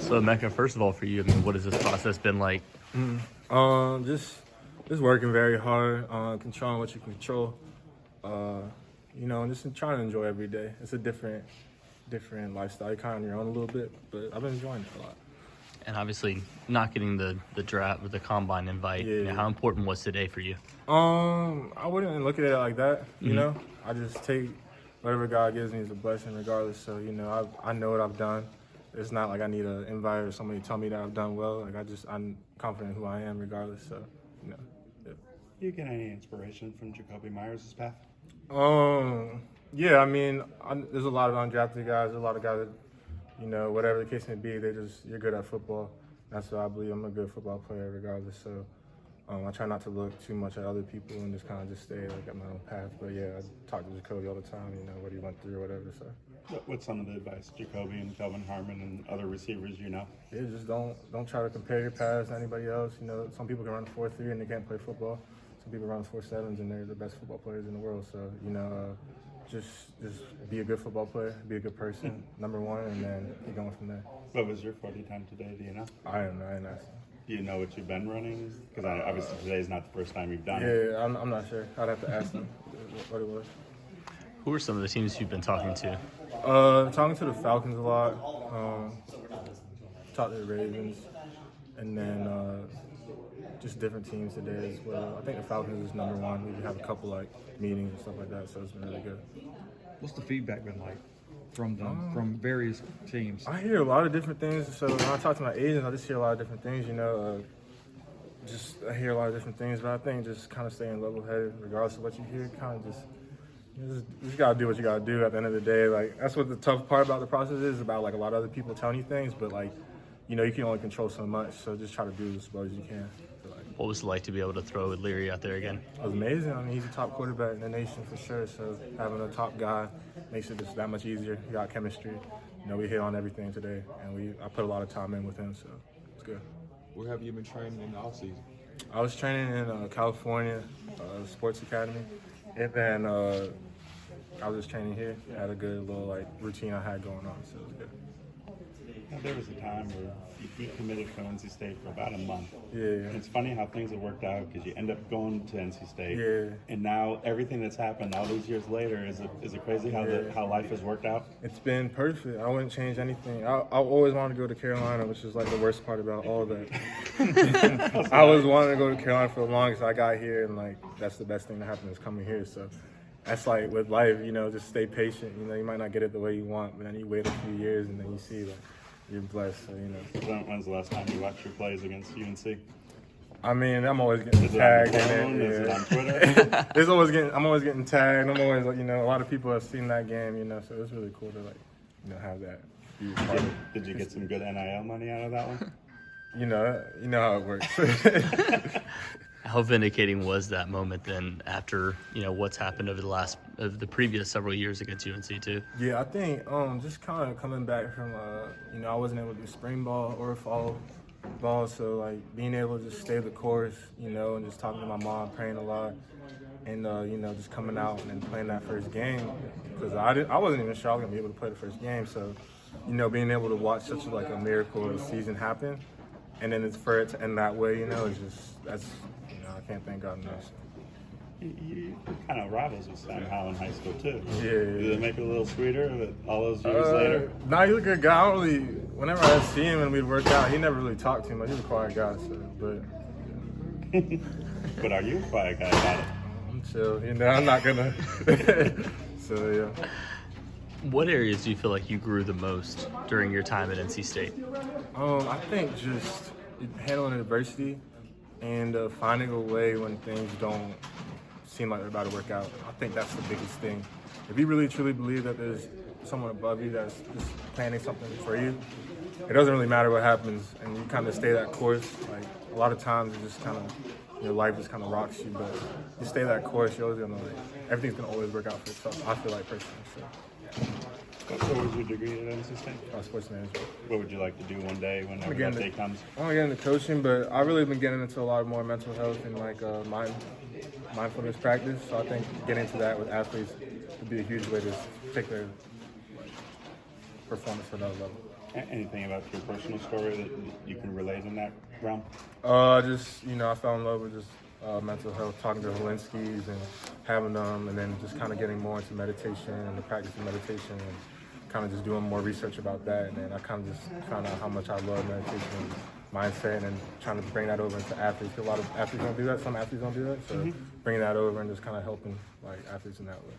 So, Emeka, first of all, for you, I mean, what has this process been like? Just working very hard on controlling what you can control. And just trying to enjoy every day. It's a different lifestyle. You're kind of on your own a little bit, but I've been enjoying it a lot. And obviously, not getting the draft or the combine invite. Yeah. How important was today for you? I wouldn't look at it like that. You know, I just take whatever God gives me as a blessing, regardless. So I know what I've done. It's not like I need an invite or somebody to tell me that I've done well. Like I'm confident in who I am, regardless. So yeah. Do you get any inspiration from Jacoby Myers' path? Yeah. I mean, there's a lot of undrafted guys. There's a lot of guys that, whatever the case may be, you're good at football. That's what I believe. I'm a good football player, regardless. So I try not to look too much at other people and just kind of stay like at my own path. But yeah, I talk to Jacoby all the time. What he went through or whatever. So. What's some of the advice Jacoby and Kelvin Harmon and other receivers Yeah, just don't try to compare your paths to anybody else. Some people can run 4.3 and they can't play football. Some people run 4.7s and they're the best football players in the world. So just be a good football player, be a good person, number one, and then keep going from there. What was your 40 time today? Do you know? I don't know. I didn't ask him. Do you know what you've been running? Because obviously today is not the first time you've done it. Yeah, I'm not sure. I'd have to ask him what it was. Who are some of the teams you've been talking to? Talking to the Falcons a lot. Talked to the Ravens, and then just different teams today as well. I think the Falcons is number one. We have a couple meetings and stuff like that, so it's been really good. What's the feedback been like from them, from various teams? I hear a lot of different things. So when I talk to my agents, I just hear a lot of different things. I hear a lot of different things, but I think just kind of staying level-headed, regardless of what you hear. Kind of you just gotta do what you gotta do. At the end of the day, that's what the tough part about the process is. About a lot of other people telling you things, but you can only control so much. So just try to do as well as you can. What was it like to be able to throw with Leary out there again? It was amazing. I mean, he's a top quarterback in the nation for sure. So having a top guy makes it just that much easier. We got chemistry. We hit on everything today, and I put a lot of time in with him, so it's good. Where have you been training in the offseason? I was training in California Sports Academy, and then I was just training here. I had a good little routine I had going on, so it was good. There was a time where you committed for NC State for about a month. Yeah. And it's funny how things have worked out because you end up going to NC State. Yeah. And now everything that's happened all these years later, is it crazy how life has worked out? It's been perfect. I wouldn't change anything. I always wanted to go to Carolina, which is the worst part about all that. I always wanted to go to Carolina for the longest. I got here, and that's the best thing that happened is coming here. So that's with life, just stay patient. You might not get it the way you want, but then you wait a few years and then you see you're blessed. So When's the last time you watched your plays against UNC? I mean, I'm always getting tagged in it. Is it on Twitter? I'm always getting tagged. I'm always a lot of people have seen that game, so it's really cool to have that. Did you get some good NIL money out of that one? You know how it works. How vindicating was that moment then after, what's happened over the previous several years against UNC too? Yeah, I think just kind of coming back from, I wasn't able to do spring ball or fall ball. So being able to just stay the course, and just talking to my mom, praying a lot, and, just coming out and then playing that first game. Because I wasn't even sure I was going to be able to play the first game. So, being able to watch such a miracle of the season happen, and then for it to end that way, that's I can't thank God enough. You kind of rivals with Sam Howell in high school too. Yeah. Did it make it a little sweeter all those years later? Nah, he's a good guy. Whenever I see him and we'd work out, he never really talked too much. He's a quiet guy, But are you a quiet guy about it? I'm chill. I'm not gonna. So yeah. What areas do you feel like you grew the most during your time at NC State? I think just handling adversity and finding a way when things don't seem like they're about to work out. I think that's the biggest thing. If you really truly believe that there's someone above you that's just planning something for you, it doesn't really matter what happens, and you kind of stay that course. A lot of times, it just kind of your life just kind of rocks you, but you stay that course, you're always gonna everything's gonna always work out for itself. I feel like personally. So. What was your degree at NC State? Sports management. What would you like to do one day whenever that day comes? I want to get into coaching, but I've really been getting into a lot more mental health and mindfulness practice. So I think getting into that with athletes would be a huge way to take their performance to another level. Anything about your personal story that you can relate in that realm? Just, I fell in love with just mental health, talking to Helinskis and having them, and then just kind of getting more into meditation and the practice of meditation, and kind of just doing more research about that. And then I kind of just found out how much I love meditation and mindset, and trying to bring that over into athletes. 'Cause a lot of athletes don't do that. Some athletes don't do that. So bringing that over and just kind of helping like athletes in that way.